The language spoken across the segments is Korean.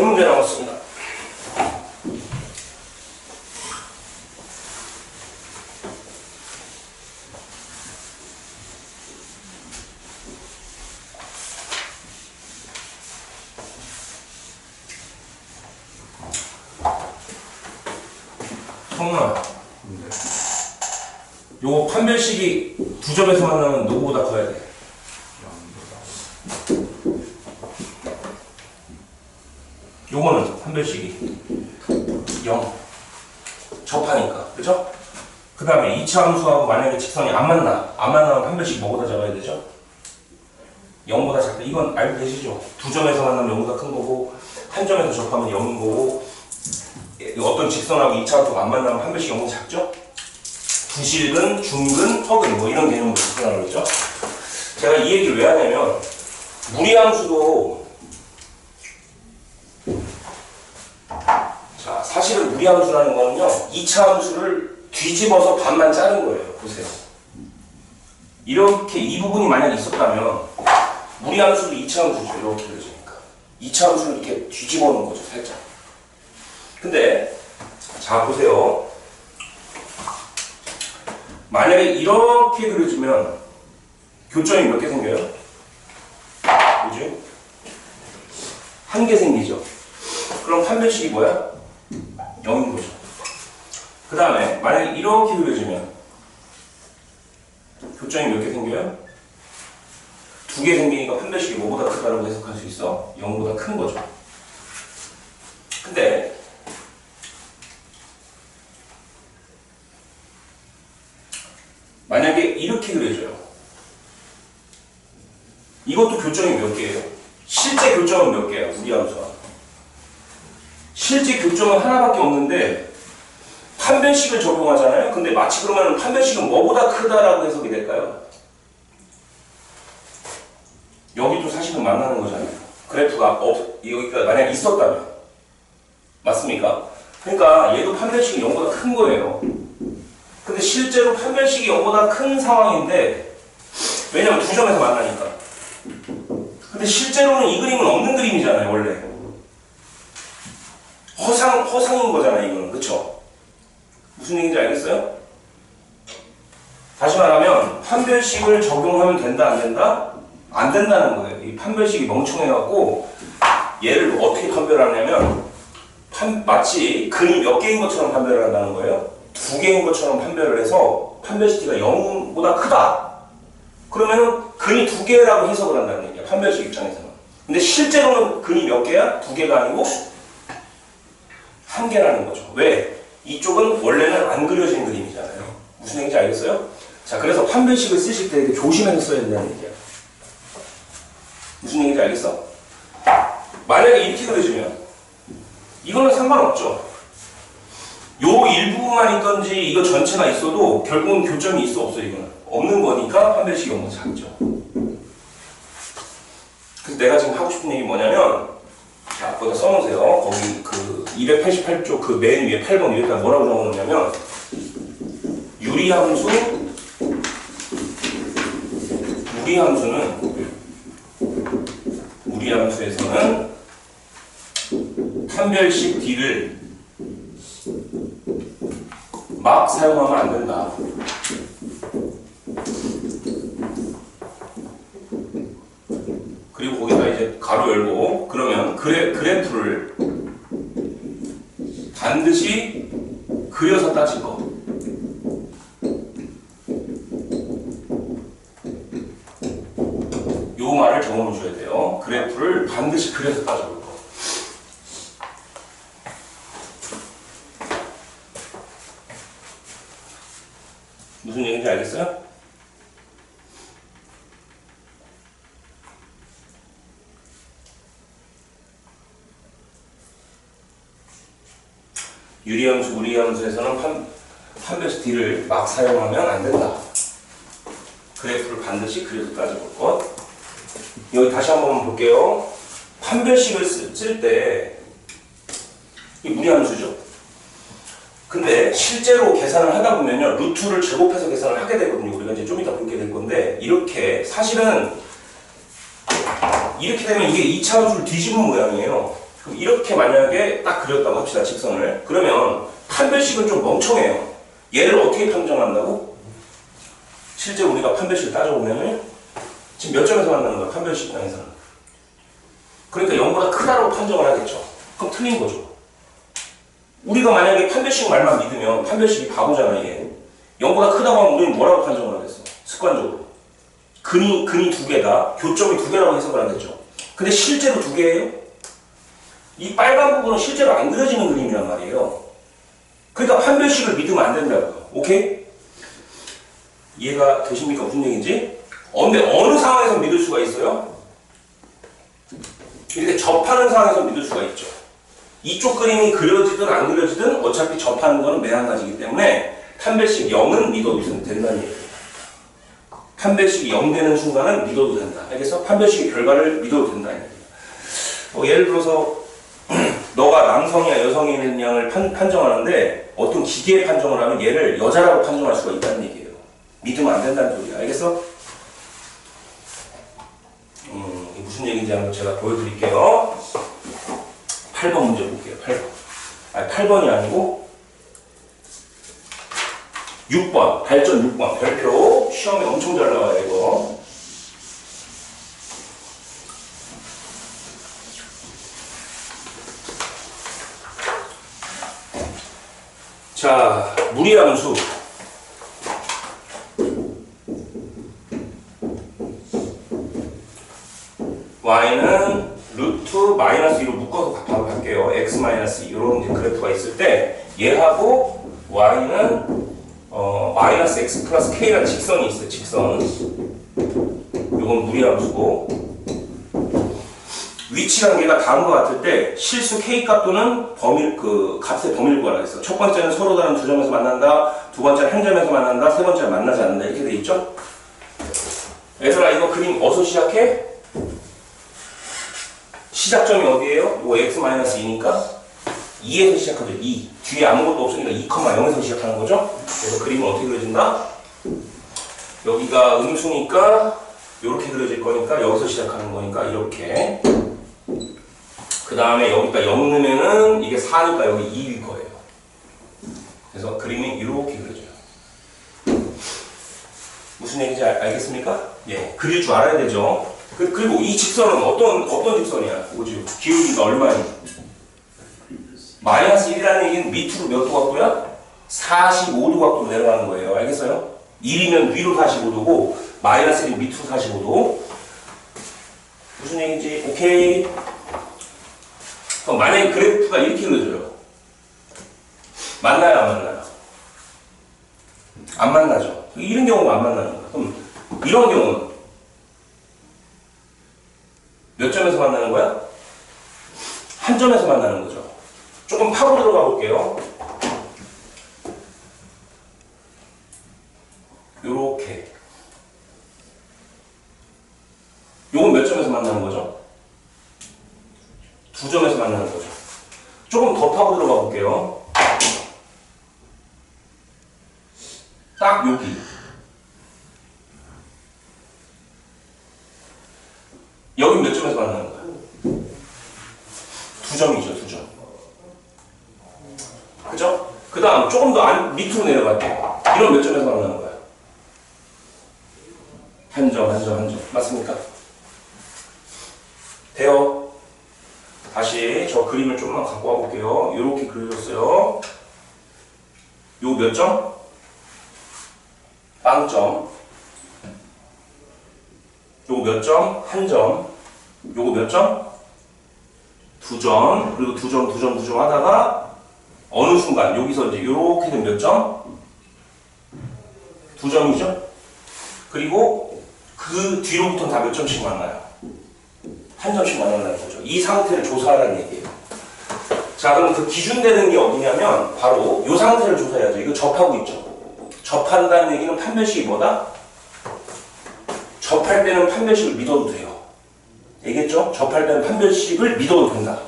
세 문제 남았습니다. 성훈아, 요 판별식이 두 점에서 만나면 누구보다 커야 돼? 요거는 판별식이 0 접하니까, 그쵸? 그 다음에 2차 함수하고 만약에 직선이 안 만나면 판별식 뭐보다 작아야 되죠? 0보다 작다. 이건 알고 계시죠? 두 점에서 만나면 0보다 큰 거고, 한 점에서 접하면 0인 거고, 어떤 직선하고 2차 함수가 안 만나면 판별식 0보다 작죠? 부실근, 중근, 허근 뭐 이런 개념으로 접근하고 있죠? 제가 이 얘기를 왜 하냐면 무리함수도 자 사실은 무리함수라는 거는요 2차 함수를 뒤집어서 반만 자른 거예요. 보세요. 이렇게 이 부분이 만약에 있었다면 무리함수도 2차 함수죠. 이렇게 그려지니까 2차 함수를 이렇게 뒤집어 놓은 거죠. 살짝. 근데 자 보세요. 만약에 이렇게 그려지면 교점이 몇 개 생겨요? 그죠? 한 개 생기죠? 그럼 판별식이 뭐야? 0인 거죠. 그 다음에 만약에 이렇게 그려지면 교점이 몇 개 생겨요? 두 개 생기니까 판별식이 뭐보다 크다고 해석할 수 있어? 0보다 큰 거죠. 근데 만약에 이렇게 그려져요. 이것도 교점이 몇 개예요? 실제 교점은 몇 개야? 무리함수가. 실제 교점은 하나밖에 없는데 판별식을 적용하잖아요. 근데 마치 그러면 판별식은 뭐보다 크다라고 해석이 될까요? 여기도 사실은 만나는 거잖아요. 그래프가 여기가 만약에 있었다면. 맞습니까? 그러니까 얘도 판별식이 0보다 큰 거예요. 근데 실제로 판별식이 0보다 큰 상황인데 왜냐면 두 점에서 만나니까. 근데 실제로는 이 그림은 없는 그림이잖아요. 원래 허상인 거잖아요. 이거는. 그쵸? 무슨 얘기인지 알겠어요? 다시 말하면 판별식을 적용하면 된다 안 된다? 안 된다는 거예요. 이 판별식이 멍청해갖고 얘를 어떻게 판별하냐면 마치 근이 몇 개인 것처럼 판별을 한다는 거예요. 두 개인 것처럼 판별을 해서 판별식이 0보다 크다. 그러면은 근이 두 개라고 해석을 한다는 얘기야. 판별식 입장에서는. 근데 실제로는 근이 몇 개야? 두 개가 아니고 한 개라는 거죠. 왜? 이쪽은 원래는 안 그려진 그림이잖아요. 무슨 얘기인지 알겠어요? 자, 그래서 판별식을 쓰실 때 이렇게 조심해서 써야 된다는 얘기야. 무슨 얘기인지 알겠어? 만약에 이렇게 그려지면 이거는 상관없죠. 요 일부분만 있던지 이거 전체가 있어도 결국은 교점이 있어 없어. 이거는 없는 거니까 판별식이 너무 작죠. 그래서 내가 지금 하고 싶은 얘기 뭐냐면 자, 거기다 써놓으세요. 거기 그 288쪽 그 맨 위에 8번 위에다 뭐라고 적어놓냐면 무리함수에서는 판별식 D를 막 사용하면 안 된다. 그리고 거기다 이제 가로 열고 그러면 그래프를 반드시 그려서 따질 거. 요 말을 적어 놓으셔야 돼요. 그래프를 반드시 그려서 따져볼 거. 무슨 얘기인지 알겠어요? 유리함수, 무리함수에서는 판별식 D를 막 사용하면 안 된다. 그래프를 반드시 그려서 따져볼 것. 여기 다시 한번 볼게요. 판별식을 쓸 때 이 무리함수죠. 근데 실제로 계산을 하다 보면요. 루트를 제곱해서 계산을 하게 되거든요. 우리가 이제 좀 이따 보게 될 건데 이렇게 사실은 이렇게 되면 이게 2차 함수를 뒤집은 모양이에요. 그럼 이렇게 만약에 딱 그렸다고 합시다. 직선을. 그러면 판별식은 좀 멍청해요. 얘를 어떻게 판정한다고? 실제 우리가 판별식을 따져보면은 지금 몇 점에서 만나는 거야? 판별식 입장에서는. 그러니까 0보다 크다라고 판정을 하겠죠. 그럼 틀린 거죠. 우리가 만약에 판별식 말만 믿으면 판별식이 바보잖아 이게. 0보다 크다고 하면 우리는 뭐라고 판정을 하겠어? 습관적으로. 근이 두 개다. 교점이 두 개라고 해석을 하겠죠. 근데 실제로 두 개예요? 이 빨간 부분은 실제로 안 그려지는 그림이란 말이에요. 그러니까 판별식을 믿으면 안 된다고요. 오케이? 이해가 되십니까? 무슨 얘기인지? 근데 어느 상황에서 믿을 수가 있어요? 이렇게 접하는 상황에서 믿을 수가 있죠. 이쪽 그림이 그려지든 안 그려지든 어차피 접하는 거는 매한가지이기 때문에 판별식 0은 믿어도 된다는 얘기예요. 판별식이 0 되는 순간은 믿어도 된다. 알겠어? 판별식의 결과를 믿어도 된다는 얘기예요. 예를 들어서 너가 남성이야 여성이냐를 판정하는데 어떤 기계에 판정을 하면 얘를 여자라고 판정할 수가 있다는 얘기예요. 믿으면 안 된다는 소리야. 알겠어? 이게 무슨 얘기인지 한번 제가 보여드릴게요. 8번 문제 볼게요. 8번. 아니 8번이 아니고 6번. 발전 6번. 별표. 시험에 엄청 잘 나와요 이거. 자, 무리함수. y는 루트 마이너스 2로 묶어서 바로 갈게요. x 마이너스 2 이런 이제 그래프가 있을 때 얘하고 y는 마이너스 x 플러스 k라는 직선이 있어요. 직선. 요건 무리함수고 위치 관계가 다음과 같을 때 실수 k 값 또는 값의 범위를 구하라 했어. 첫 번째는 서로 다른 두 점에서 만난다. 두 번째는 한 점에서 만난다. 세 번째는 만나지 않는다. 이렇게 돼 있죠? 얘들아 이거 그림 어디서 시작해? 시작점이 어디예요? 이거 x-2니까 2에서 시작하죠. 2. 뒤에 아무것도 없으니까 2,0에서 시작하는 거죠? 그래서 그림은 어떻게 그려진다? 여기가 음수니까 이렇게 그려질 거니까 여기서 시작하는 거니까 이렇게. 그 다음에 여기가 0 넣으면은 이게 4니까 여기 2일 거예요. 그래서 그림이 이렇게 그려져요. 무슨 얘기인지 알겠습니까? 예, 그릴 줄 알아야 되죠. 그리고 이 직선은 어떤 직선이야? 뭐지? 기울기가 얼마니? 마이너스 1이라는 얘기는 밑으로 몇 도 각도야? 45도 각도로 내려가는 거예요. 알겠어요? 1이면 위로 45도고 마이너스 1이 밑으로 45도. 무슨 얘기인지 오케이? 그럼 만약에 그래프가 이렇게 그려져요. 만나요 안 만나요? 안 만나죠. 이런 경우가 안 만나는 거야. 그럼 이런 경우는 몇 점에서 만나는 거야? 한 점에서 만나는 거죠. 조금 파고 들어가 볼게요. 요렇게. 요건 몇 점에서 만나는 거죠? 두 점에서 만나는 거죠. 조금 더 파고 들어가 볼게요. 딱 여기. 여긴 몇 점에서 만나는 거야? 두 점이죠, 두 점. 그죠? 그 다음 조금 더 밑으로 내려갈게요. 이런 몇 점에서 만나는 거야? 한 점, 한 점, 한 점. 맞습니까? 돼요? 다시 저 그림을 조금만 갖고 와볼게요. 이렇게 그려졌어요. 요 몇 점? 빵점. 요거 몇 점? 한 점. 요거 몇 점? 두 점. 그리고 두 점, 두 점, 두 점 하다가 어느 순간 여기서 이제 요렇게 된 몇 점? 두 점이죠? 그리고 그 뒤로부터는 다 몇 점씩 만나요? 한 점씩 만난다는 거죠. 이 상태를 조사하라는 얘기예요. 자, 그럼 그 기준되는 게 어디냐면 바로 이 상태를 조사해야죠. 이거 접하고 있죠. 접한다는 얘기는 판별식이 뭐다? 접할 때는 판별식을 믿어도 돼요. 얘기했죠? 접할 때는 판별식을 믿어도 된다.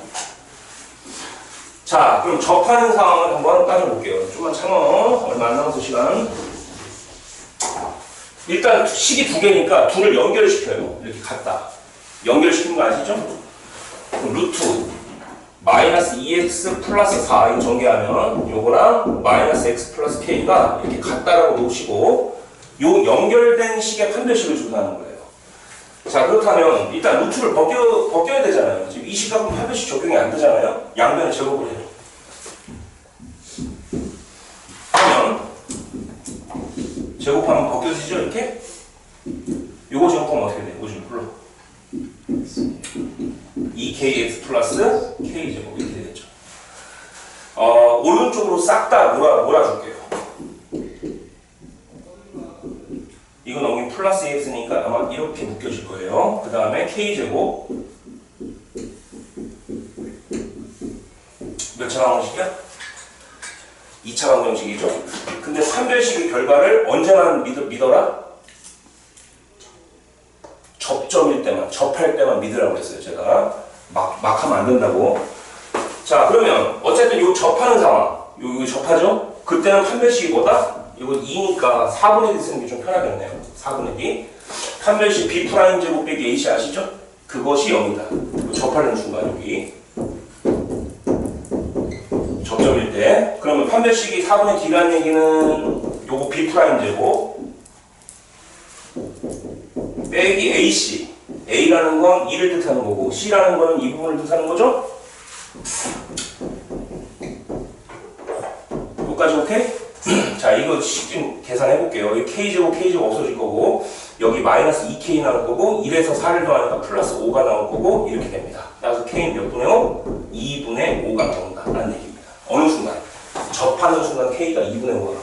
자, 그럼 접하는 상황을 한번 따져볼게요. 좀만 참어. 얼마 안 남았어, 시간. 일단 식이 두 개니까 둘을 연결시켜요. 이렇게 갖다. 연결시키는 거 아시죠? 루트 마이너스 2x 플러스 4 이거 전개하면 요거랑 마이너스 x 플러스 k가 이렇게 같다라고 놓으시고 요 연결된 식의 판별식을 조사하는 거예요. 자, 그렇다면 일단 루트를 벗겨야 되잖아요. 지금 이 식하고 판별식 적용이 안 되잖아요. 양변을 제곱을 해요. 그러면 제곱하면 벗겨지죠, 이렇게? 요거 제곱하면 어떻게 돼요? 요거 좀 불러. 2kx 플러스 k제곱 이렇게 되겠죠. 오른쪽으로 싹 다 몰아줄게요. 이거 넘기면 플러스 x니까 아마 이렇게 묶여질 거예요. 그 다음에 k제곱 몇 차 방정식이야? 2차 방정식이죠. 근데 판별식의 결과를 언제만 믿어라? 접점일 때만, 접할 때만 믿으라고 했어요. 제가 막 하면 안 된다고. 자, 그러면 어쨌든 요 접하는 상황, 요 접하죠? 그때는 판별식이 뭐다? 이거 2니까 4분의 1 쓰는 게 좀 편하겠네요. 4분의 2. 판별식 B 프라임 제곱 빼기 A씨 아시죠? 그것이 0이다. 접하는 순간 여기. 접점일 때. 그러면 판별식이 4분의 D라는 얘기는 요거 B 프라임 제곱 빼기 AC. A라는 건 2를 뜻하는 거고 C라는 거는 이 부분을 뜻하는 거죠? 여기까지 오케이? 자, 이거 좀 계산해 볼게요. 여기 K제곱 없어질 거고 여기 마이너스 2K 나올 거고 1에서 4를 더하니까 플러스 5가 나올 거고 이렇게 됩니다. 따라서 K는 몇 분의 5? 2분의 5가 나온다 라는 얘기입니다. 어느 순간? 접하는 순간 K가 2분의 5가 나온다.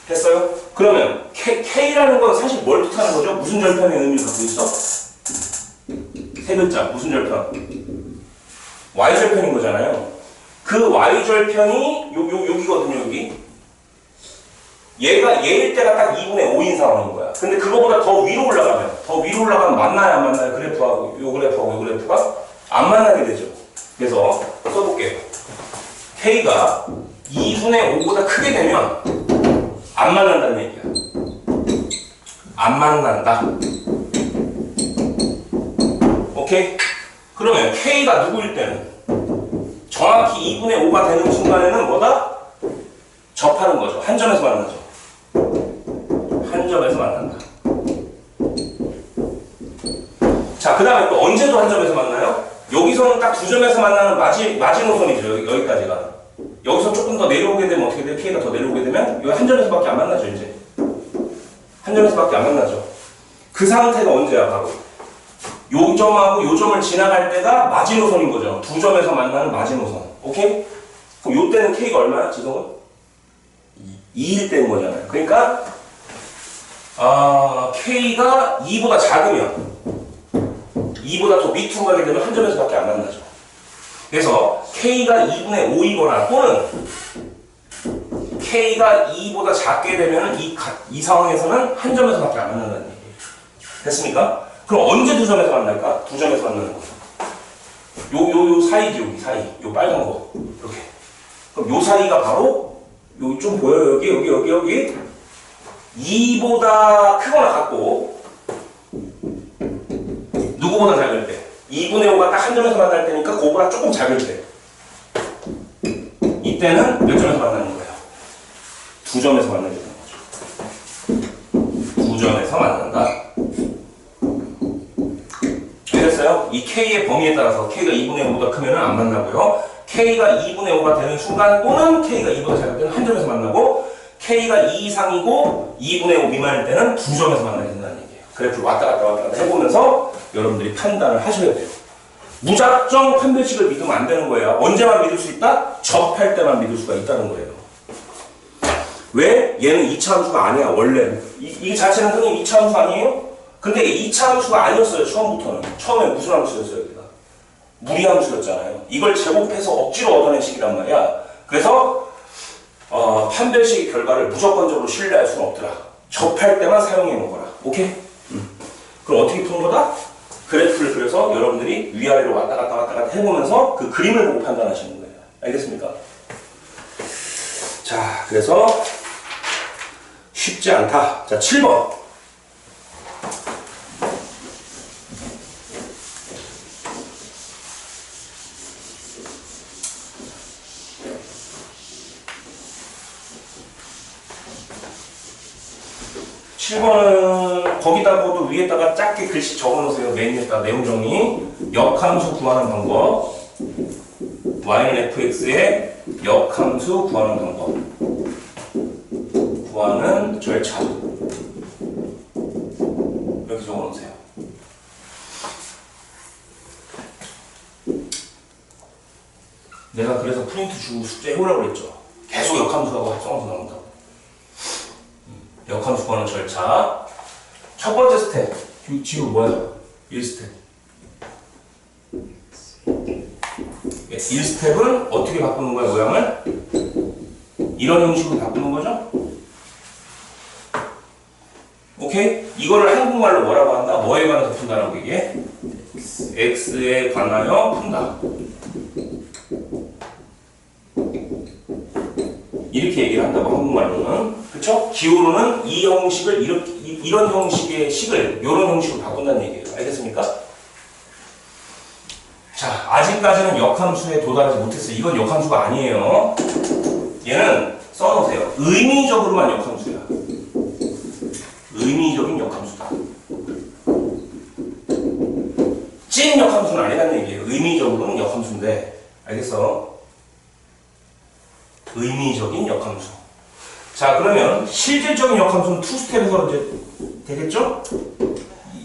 됐어요? 그러면 K라는 건 사실 뭘 뜻하는 거죠? 무슨 절편의 의미를 갖고 있어? 세 글자. 무슨 절편? Y절편인 거잖아요. 그 Y절편이 여기거든요, 여기. 얘일 때가 딱 2분의 5인 상황인 거야. 근데 그거보다 더 위로 올라가면 만나요, 안 만나요? 그래프하고, 요 그래프가 안 만나게 되죠. 그래서 써볼게요. K가 2분의 5보다 크게 되면 안 만난다는 얘기야. 안 만난다. 오케이? 그러면 K가 누구일 때는 정확히 2분의 5가 되는 순간에는 뭐다? 접하는 거죠. 한 점에서 만나죠. 한 점에서 만난다. 자, 그 다음에 또 언제도 한 점에서 만나요? 여기서는 딱 두 점에서 만나는 마지노선이죠. 여기까지가. 여기서 조금 더 내려오게 되면 어떻게 돼요? K가 더 내려오게 되면 여기 한 점에서밖에 안 만나죠, 이제. 한 점에서밖에 안 만나죠. 그 상태가 언제야, 바로? 요 점하고 요 점을 지나갈 때가 마지노선인 거죠. 두 점에서 만나는 마지노선. 오케이? 그럼 요 때는 K가 얼마야, 지성은? 2일 때인 거잖아요. 그러니까 K가 2보다 작으면 2보다 더 밑으로 가게 되면 한 점에서밖에 안 만나죠. 그래서 K가 2분의 5이거나 또는 K가 2보다 작게 되면 이 상황에서는 한 점에서밖에 안 만난다는 얘기예요. 됐습니까? 그럼 언제 두 점에서 만날까? 두 점에서 만나는 거죠. 요 사이지, 여기 사이. 요 빨간 거. 이렇게. 그럼 요 사이가 바로, 요 좀 보여요? 여기. 2보다 크거나 같고, 누구보다 작을 때. 2분의 5가 딱 한 점에서 만날 때니까 그거보다 조금 작을 때. 이때는 몇 점에서 만나는 거예요? 두 점에서 만나게 되는 거죠. 두 점에서 만난다. 됐어요? 이 K의 범위에 따라서 K가 2분의 5보다 크면 안 만나고요. K가 2분의 5가 되는 순간 또는 K가 2보다 작을 때는 한 점에서 만나고 K가 2 이상이고 2분의 5 미만일 때는 두 점에서 만나게 된다는 얘기예요. 그래프를 왔다 갔다 해보면서 여러분들이 판단을 하셔야 돼요. 무작정 판별식을 믿으면 안 되는 거예요. 언제만 믿을 수 있다? 접할 때만 믿을 수가 있다는 거예요. 왜? 얘는 2차 함수가 아니야, 원래. 이 자체는 선생님 2차 함수 아니에요? 근데 2차 함수가 아니었어요, 처음부터는. 처음에 무슨 함수였어요, 여기가? 무리함수였잖아요. 이걸 제곱해서 억지로 얻어낸 식이란 말이야. 그래서 판별식의 결과를 무조건적으로 신뢰할 수는 없더라. 접할 때만 사용해 놓거라. 오케이? 그럼 어떻게 푸는 거다? 그래프를 그려서 여러분들이 위아래로 왔다 갔다 해보면서 그 그림을 보고 판단하시는 거예요. 알겠습니까? 자, 그래서 쉽지 않다. 자, 7번. 7번은 거기다가도 위에다가 작게 글씨 적어놓으세요. 맨 위에다 내용 정리. 역함수 구하는 방법. y는 fx의 역함수 구하는 방법. 구하는 절차. 이렇게 적어놓으세요. 내가 그래서 프린트 주고 숙제 해오라고 그랬죠. 계속 역함수하고 합성함수 나온다고. 역함수 구하는 절차. 첫 번째 스텝. 지금 뭐야? 1스텝. 1스텝은 어떻게 바꾸는 거야, 모양을? 이런 형식으로 바꾸는 거죠? 오케이? 이거를 한국말로 뭐라고 한다? 뭐에 관해서 푼다라고 얘기해? x에 관하여 푼다. 이렇게 얘기를 한다고 한국말로는. 그쵸? 기호로는 이 형식을 이런 형식의 식을 이런 형식으로 바꾼다는 얘기예요. 알겠습니까? 자, 아직까지는 역함수에 도달하지 못했어요. 이건 역함수가 아니에요. 얘는 써놓으세요. 의미적으로만 역함수야. 의미적인 역함수다. 찐 역함수는 아니라는 얘기예요. 의미적으로는 역함수인데. 알겠어? 의미적인 역함수. 자, 그러면 실질적인 역함수는 2스텝에서 이제 되겠죠?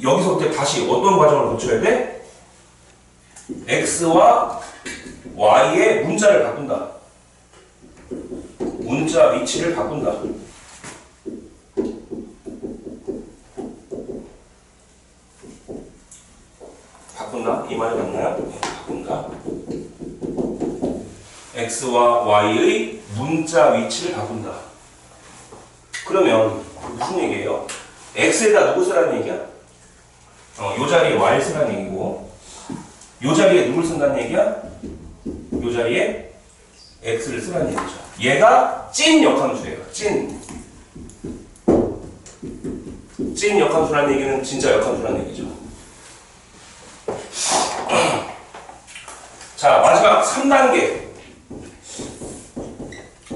여기서부터 다시 어떤 과정을 거쳐야 돼? x와 y의 문자를 바꾼다. 문자 위치를 바꾼다. 바꾼다? 이 말이 맞나요? 바꾼다. x와 y의 문자 위치를 바꾼다. 그러면 무슨 얘기예요? x에다 누구 쓰라는 얘기야? 요 자리에 y 쓰라는 얘기고, 요 자리에 누굴 쓴다는 얘기야? 요 자리에 x를 쓰라는 얘기죠. 얘가 찐 역함수예요. 찐 역함수라는 얘기는 진짜 역함수라는 얘기죠. 자, 마지막 3단계.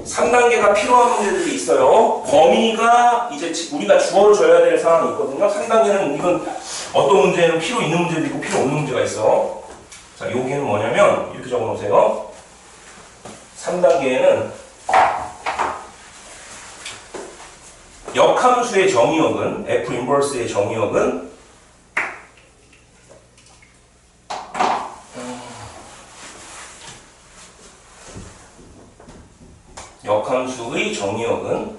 3단계가 필요한 문제들이 있어요. 범위가 이제 우리가 주어를 줘야 될 상황이 있거든요. 3단계는 이건 어떤 문제는 필요 있는 문제도 있고 필요 없는 문제가 있어. 자, 여기는 뭐냐면 이렇게 적어 놓으세요. 3단계에는 역함수의 정의역은 F 인버스의 정의역은 역함수의 정의역은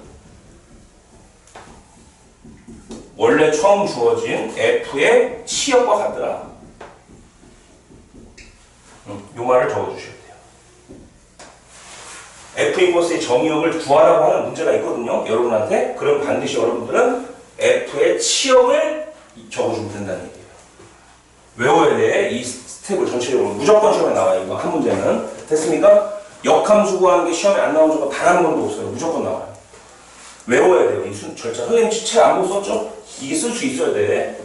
원래 처음 주어진 F의 치역과 같더라. 요 말을 적어주셔야 돼요. F 인버스의 정의역을 구하라고 하는 문제가 있거든요. 여러분한테. 그럼 반드시 여러분들은 F의 치역을 적어주면 된다는 얘기예요. 외워야 돼. 이 스텝을 전체적으로. 무조건 시험에 나와요. 이거 한 문제는. 됐습니까? 역함수 구하는 게 시험에 안 나온 적은 단 한 번도 없어요. 무조건 나와요. 외워야 돼요. 이 절차. 선생님 책 안 보고 썼죠? 이게 쓸 수 있어야 돼.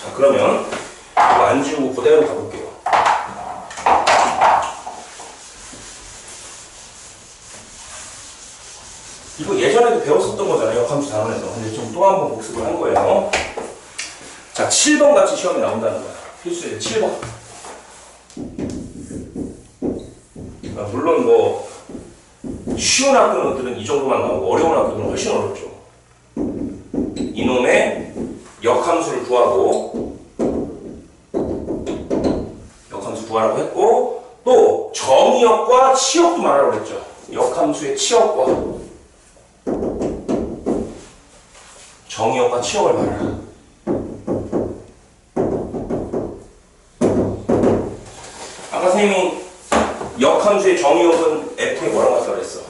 자, 그러면 이거 안 지우고 그대로 가볼게요. 이거 예전에도 배웠었던 거잖아요. 역함수 단원에서. 근데 좀 또 한 번 복습을 한 거예요. 자, 7번 같이 시험에 나온다는 거야. 필수예요. 7번. 물론 뭐 쉬운 학교들은 이 정도만 나오고 어려운 학교들은 훨씬 어렵죠. 이놈의 역함수를 구하고 역함수 구하라고 했고, 또 정의역과 치역도 말하라고 했죠. 역함수의 치역과 정의역과 치역을 말하라. 아까 선생님이 역함수의 정의역은 F에 뭐라고 했다고 그랬어?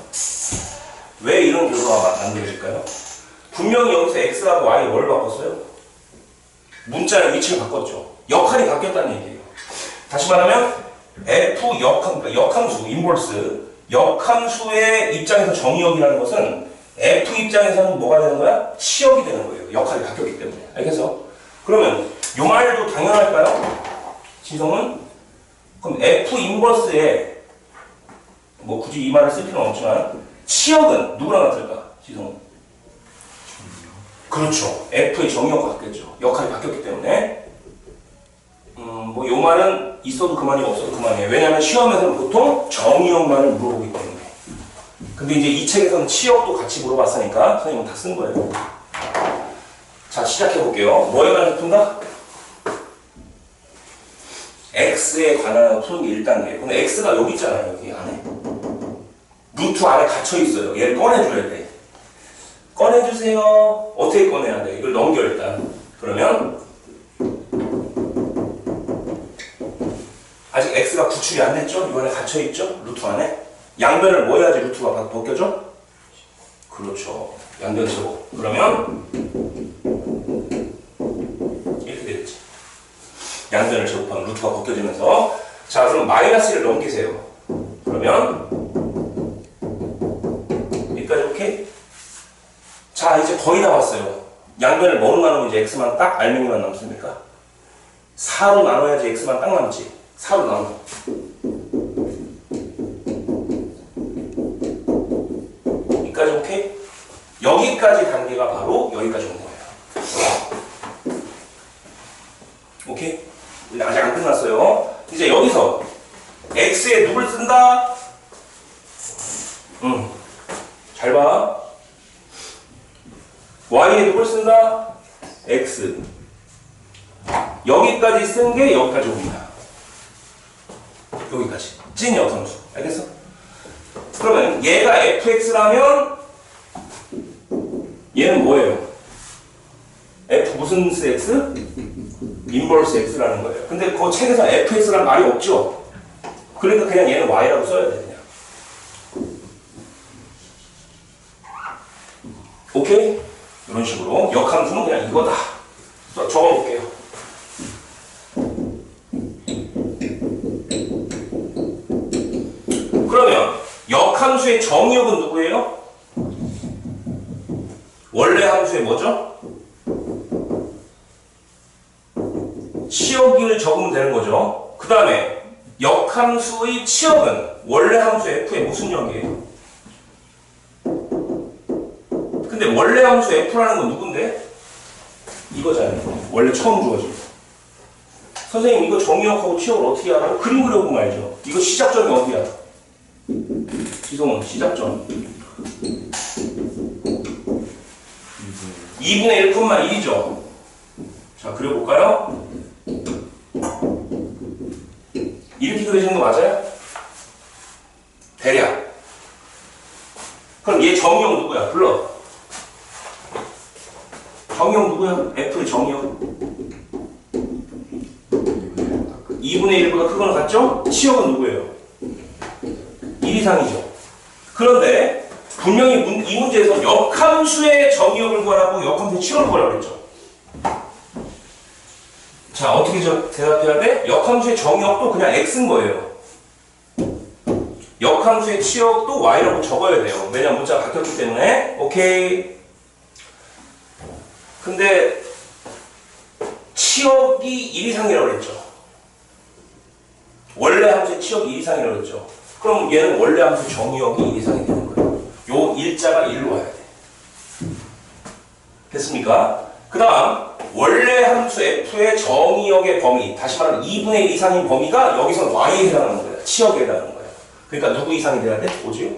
왜 이런 결과가 만들어질까요? 분명히 여기서 X하고 Y에 뭘 바꿨어요? 문자의 위치를 바꿨죠. 역할이 바뀌었다는 얘기예요. 다시 말하면 F 역함수, 인버스 역함수의 입장에서 정의역이라는 것은 f 입장에서는 뭐가 되는 거야? 치역이 되는 거예요. 역할이 바뀌었기 때문에. 알겠어? 그러면 이 말도 당연할까요? 지성은? 그럼 f 인버스에 뭐 굳이 이 말을 쓸 필요는 없지만 치역은 누구랑 같을까? 지성은? 그렇죠. f의 정의역과 같겠죠. 역할이 바뀌었기 때문에. 뭐 요 말은 있어도 그만이고 없어도 그만이에요. 왜냐하면 시험에서는 보통 정의역만을 물어보기 때문에. 근데 이제 이 책에서는 치역도 같이 물어봤으니까 선생님은 다 쓴 거예요. 자, 시작해볼게요. 뭐에 관해서 푼다? x에 관한 푸는 게 1단계. 근데 x가 여기 있잖아요. 여기 안에. 루트 안에 갇혀있어요. 얘를 꺼내줘야 돼. 꺼내주세요. 어떻게 꺼내야 돼? 이걸 넘겨 일단. 그러면 아직 x가 구출이 안 됐죠? 이 안에 갇혀있죠? 루트 안에. 양변을 뭐 해야지 루트가 벗겨져? 그렇죠. 양변 제곱. 그러면 이렇게 되겠지. 양변을 제곱하면 루트가 벗겨지면서. 자, 그럼 마이너스 1을 넘기세요. 그러면 여기까지 오케이? 자, 이제 거의 다 왔어요. 양변을 뭐로 나누면 이제 x만 딱 알맹이만 남습니까? 4로 나눠야지 x만 딱 남지. 4로 나눠. 여기까지 오케이? 여기까지 단계가 바로 여기까지 온 거예요. 오케이? 아직 안 끝났어요. 이제 여기서 x에 누굴 쓴다? 잘 봐. y에 누굴 쓴다? x. 여기까지 쓴 게 여기까지 옵니다. 여기까지. 찐 역함수. 알겠어? 그러면 얘가 fx라면 얘는 뭐예요? f 무슨 x? 인버스 x라는 거예요. 근데 그 책에서 fx라는 말이 없죠? 그러니까 그냥 얘는 y라고 써야 돼. 그냥. 오케이? 이런 식으로 역함수는 그냥 이거다. 적어볼게요. 그러면 역함수의 정의역은 누구예요? 원래 함수의 뭐죠? 치역을 적으면 되는 거죠. 그 다음에 역함수의 치역은 원래 함수 f의 무슨 역이에요? 근데 원래 함수 f라는 건 누군데? 이거잖아요. 원래 처음 주어진 거. 선생님 이거 정의역하고 치역을 어떻게 알아요? 그림 그려보면 알죠. 이거 시작점이 어디야? 지성은 시작점 2분의 1푼만 1이죠. 자, 그려볼까요? 이렇게 그려지는 거 맞아요? 대략. 그럼 얘 정의역 누구야? 불러. 정의역 누구야? F의 정의역 2분의 1보다 크거나 같죠? 치역은 누구예요? 1 이상이죠. 그런데 분명히 이 문제에서 역함수의 정의역을 구하라고 역함수의 치역을 구하라고 그랬죠. 자, 어떻게 대답해야 돼? 역함수의 정의역도 그냥 x인 거예요. 역함수의 치역도 y라고 적어야 돼요. 왜냐면 문자가 바뀌었기 때문에. 오케이. 근데 치역이 1 이상이라고 그랬죠. 원래 함수의 치역이 1 이상이라고 그랬죠. 그럼 얘는 원래 함수 정의역이 1 이상이 되는 거예요. 요 일자가 1로 와야 돼. 됐습니까? 그 다음 원래 함수 f의 정의역의 범위, 다시 말하면 2분의 1 이상인 범위가 여기서 y에 해당하는 거예요. 치역에 해당하는 거예요. 그러니까 누구 이상이 돼야 돼? 뭐지요?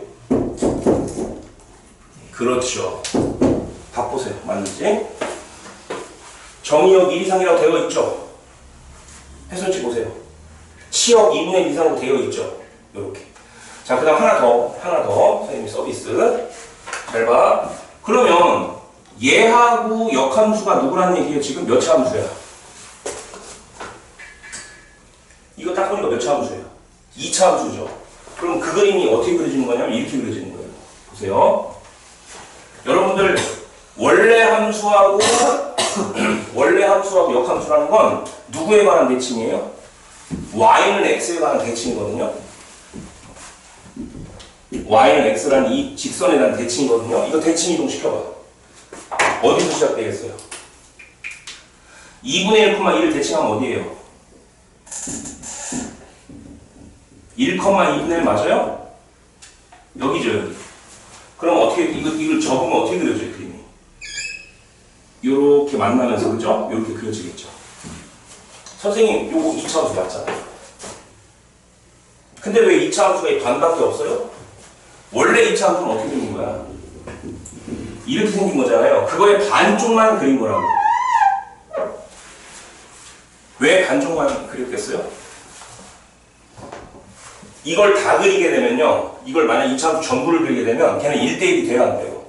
그렇죠. 답 보세요. 맞는지? 정의역 1 이상이라고 되어 있죠? 해설지 보세요. 치역 2분의 1 이상으로 되어 있죠? 요렇게. 자, 그 다음 하나 더. 선생님이 서비스. 잘 봐. 그러면 얘하고 역함수가 누구라는 얘기예요? 지금 몇 차 함수야? 이거 딱 보니까 몇 차 함수예요? 2차 함수죠. 그럼 그 그림이 어떻게 그려지는 거냐면 이렇게 그려지는 거예요. 보세요. 여러분들 원래 함수하고 원래 함수하고 역함수라는 건 누구에 관한 대칭이에요? y는 x에 관한 대칭이거든요. y는 x라는 이 직선에 대한 대칭이거든요. 이거 대칭 이동시켜봐. 어디서 시작되겠어요? 2분의 1,1을 대칭하면 어디예요? 1,2분의 1 맞아요? 여기죠, 여기. 그럼 어떻게, 이걸 접으면 어떻게 그려져요, 그림이? 요렇게 만나면서, 그죠? 요렇게 그려지겠죠. 선생님, 요거 2차 함수 맞잖아요. 근데 왜 2차 함수가 이 반밖에 없어요? 원래 2차 함수는 어떻게 생긴 거야? 이렇게 생긴 거잖아요. 그거의 반쪽만 그린 거라고. 왜 반쪽만 그렸겠어요? 이걸 다 그리게 되면요. 이걸 만약 2차 함수 전부를 그리게 되면 걔는 1대1이 돼야 안 돼요.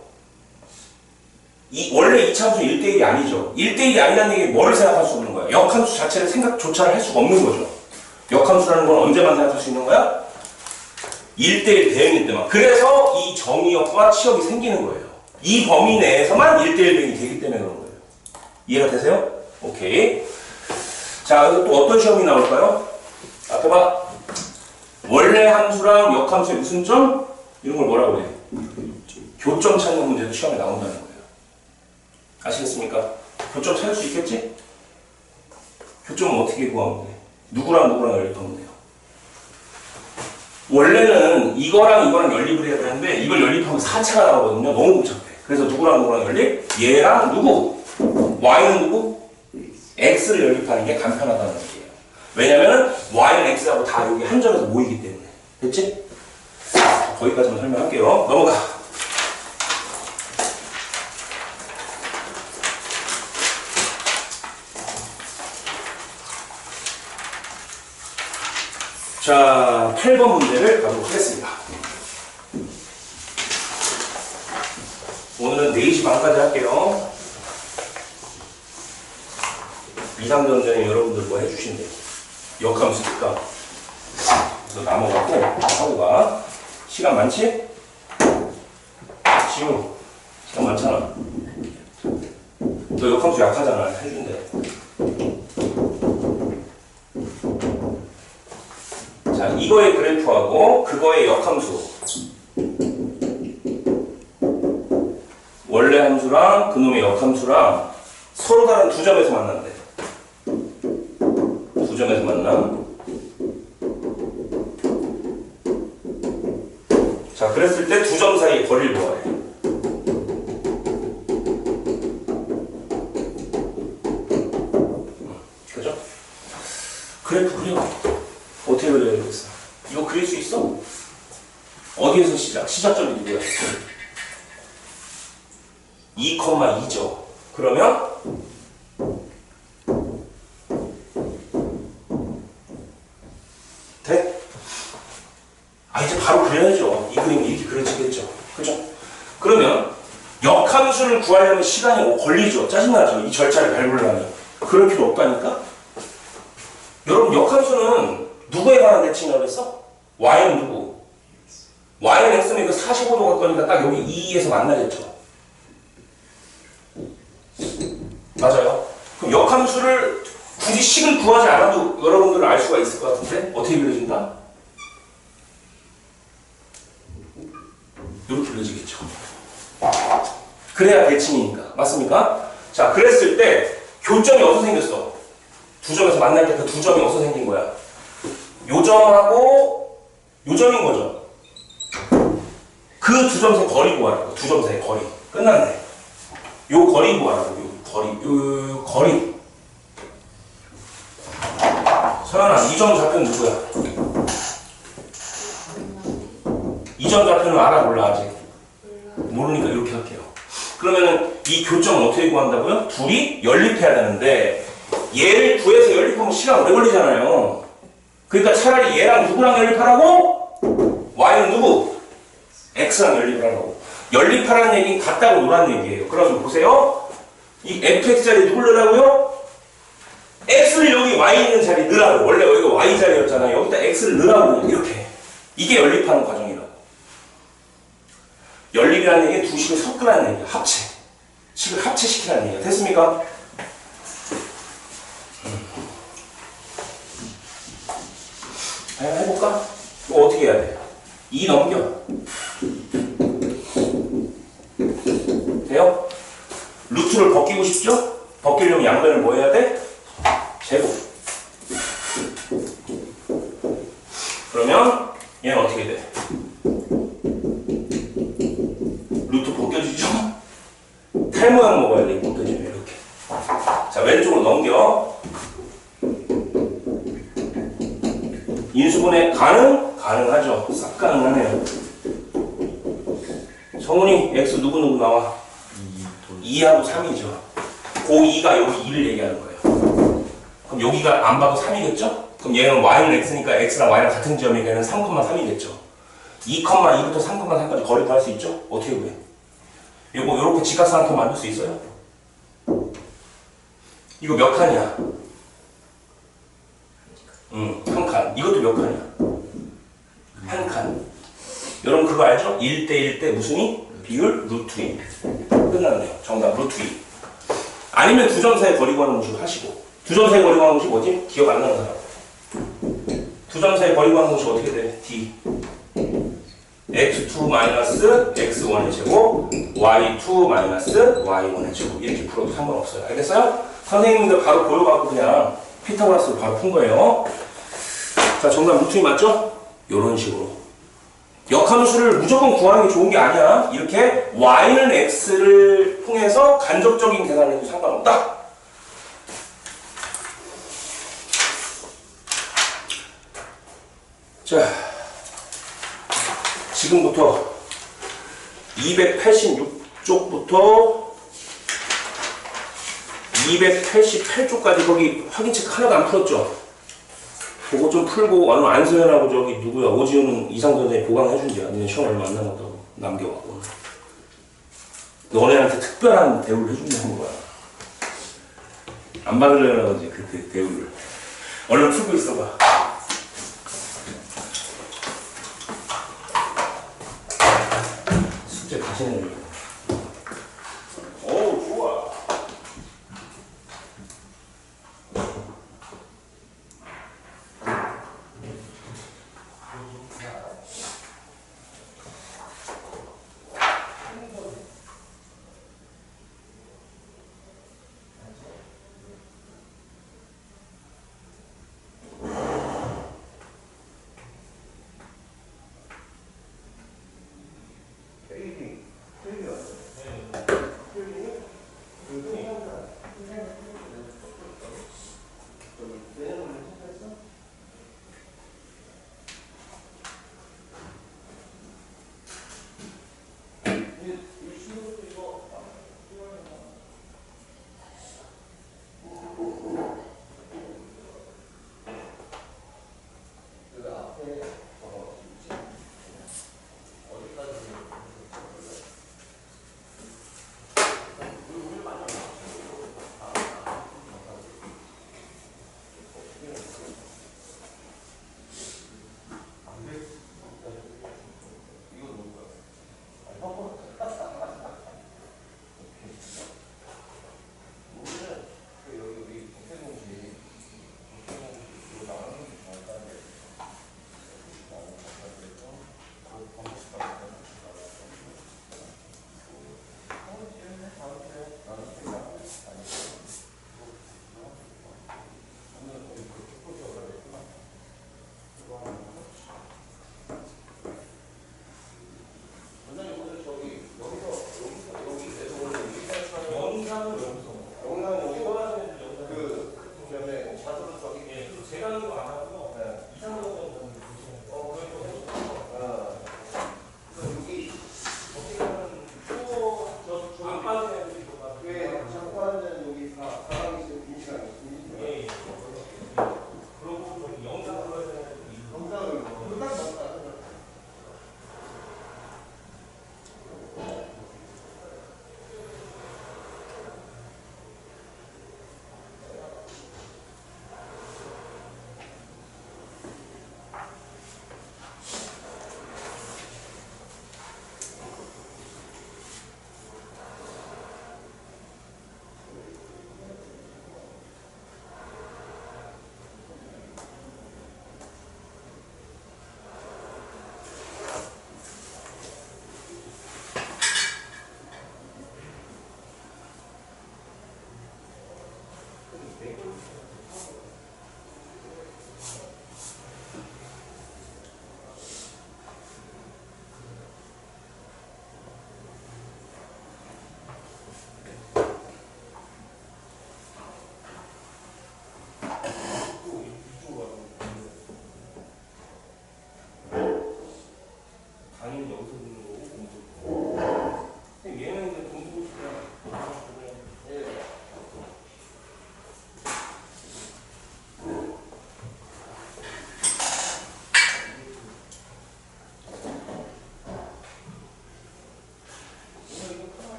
원래 2차 함수는 1대1이 아니죠. 1대1이 아니라는 얘기 뭐를 생각할 수 없는 거야? 역함수 자체를 생각조차를 할 수가 없는 거죠. 역함수라는 건 언제만 생각할 수 있는 거야? 1대1 대응일 때만. 그래서 이 정의역과 치역이 생기는 거예요. 이 범위 내에서만 1대1 대응이 되기 때문에 그런 거예요. 이해가 되세요? 오케이. 자, 또 어떤 시험이 나올까요? 앞에 봐. 원래 함수랑 역함수의 무슨 점? 이런 걸 뭐라고 그래? 교점 찾는 문제도 시험에 나온다는 거예요. 아시겠습니까? 교점 찾을 수 있겠지? 교점은 어떻게 구하면 돼? 누구랑 연립하면 돼요? 원래는 이거랑 연립을 해야 되는데 이걸 연립하면 4차가 나오거든요. 너무 복잡해. 그래서 누구랑 연립? 얘랑 누구? y는 누구? x를 연립하는 게 간편하다는 얘기예요. 왜냐면 y는 x하고 다 여기 한 점에서 모이기 때문에. 됐지? 거기까지만 설명할게요. 넘어가. 자, 8번 문제를 가도록 하겠습니다. 오늘은 4시 반까지 할게요. 이상전자님 여러분들 뭐 해주신대요. 역함수니까. 그래서 넘어가고 하고 가. 시간 많지? 지우, 시간 많잖아. 너 역함수 약하잖아. 해준대. 자, 이거의 그래프하고 그거의 역함수. 원래 함수랑 그놈의 역함수랑 서로 다른 두 점에서 만난대. 두 점에서 만나. 자, 그랬을 때 두 점 사이의 거리를 구하래. 그죠? 그래프 그려. 어떻게 그려야 되겠어? 이거 그릴 수 있어? 어디에서 시작? 시작점이 누구야? 2,2죠. 그러면 돼? 아, 이제 바로 그려야죠. 이 그림이 이렇게 그려지겠죠. 그죠? 그러면 역함수를 구하려면 시간이 걸리죠. 짜증나죠. 이 절차를 밟으려면. 그럴 필요 없다니까? 여러분, 역함수는 누구에 관한 대칭이라고 했어? y는 누구? y는 x면 이거 45도 갈 거니까 딱 여기 2에서 만나겠죠. 맞아요. 그럼 역함수를 굳이 식을 구하지 않아도 여러분들은 알 수가 있을 것 같은데 어떻게 그려진다? 이렇게 그려지겠죠. 그래야 대칭이니까. 맞습니까? 자, 그랬을 때 교점이 어디서 생겼어? 두 점에서 만날 때 그 두 점이 어디서 생긴 거야? 요 점하고 요 점인 거죠. 그 두 점 사이 거리 구하라고. 두 점 사이 거리. 끝났네. 요 거리 구하라고. 요 거리. 서연아, 이 점 좌표는 누구야? 이 점 좌표는 알아, 몰라, 아직? 모르니까 이렇게 할게요. 그러면은 이 교점은 어떻게 구한다고요? 둘이 연립해야 되는데 얘를 구해서 연립하면 시간 오래 걸리잖아요. 그러니까 차라리 얘랑 누구랑 연립하라고? y는 누구? x랑 연립을 하라고. 연립하라는 얘기는 같다고 노란 얘기예요. 그러면 보세요. 이 fx 자리에 누굴 넣으라고요? x를 여기 y 있는 자리에 넣으라고. 원래 여기가 y 자리였잖아요. 여기다 x를 넣으라고. 이렇게. 이게 연립하는 과정이라고. 연립이라는 얘기는 두 식을 섞으라는 얘기야. 합체. 식을 합체시키라는 얘기야. 됐습니까? 해볼까? 이거 어떻게 해야 돼? 2 넘겨. 돼요? 루트를 벗기고 싶죠? 벗기려면 양변을 뭐 해야 돼? 제곱. 그러면 얘는 어떻게 돼? 루트 벗겨지죠? 탈 모양 먹어야 돼. 벗겨지면 이렇게. 자, 왼쪽으로 넘겨. 인수분해 가능하죠. 싹 가능하네요. 성훈이 x 누구누구 나와? 2하고 3이죠. 그 2가 여기 2를 얘기하는 거예요. 그럼 여기가 안 봐도 3이겠죠? 그럼 얘는 y는 x니까 x랑 y랑 같은 지점이니까 얘는 3,3이겠죠. 2,2부터 3,3까지 거리 구할 수 있죠? 어떻게 구해? 요렇게 직각삼각형 만들 수 있어요? 이거 몇 칸이야? 한 칸. 이것도 몇 칸이야? 한 칸. 여러분 그거 알죠? 1대1 때 무슨 이? 비율? 루트 2. 끝났네요. 정답 루트 2. 아니면 두 점 사이 거리 구하는 공식 하시고. 두 점 사이 거리 구하는 공식 뭐지? 기억 안 나는 사람. 두 점 사이 거리 구하는 공식 어떻게 돼? D. x2 마이너스 x1의 제곱, y2 마이너스 y1의 제곱. 이렇게 풀어도 상관없어요. 알겠어요? 선생님들 바로 보여갖고 그냥 피타고라스로 바로 푼 거예요. 자, 정답 루트 2 맞죠? 요런 식으로. 역함수를 무조건 구하는 게 좋은 게 아니야. 이렇게 y는 x를 통해서 간접적인 계산을 해도 상관없다. 자, 지금부터 286쪽부터 288쪽까지 거기 확인 체크 하나도 안 풀었죠? 그거 좀 풀고 오늘 안소연하고 저기 누구야 오지훈은 이상도 선생님이 보강해준대요. 니네 시험 얼마 안 남았다고 남겨갖고 너네한테 특별한 대우를 해준다는 거야. 안 받으려나 보지 그 대우를. 얼른 풀고 있어봐. 숙제 다시 내려줘. 어우 좋아.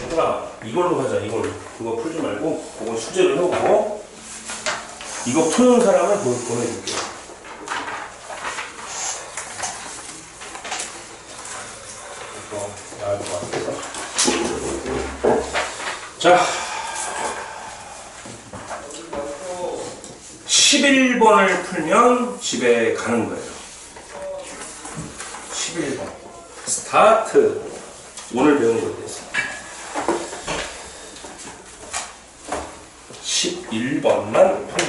얘들아, 이걸로 하자, 이걸로. 그거 풀지 말고, 그건 숙제로 해오고, 이거 푸는 사람을 보내줄게. 이거, 나을 것 같아서. 자. 11번을 풀면 집에 가는 거예요. 11번. 스타트. 오늘 배우는 것에 대해서. 11번만 풀면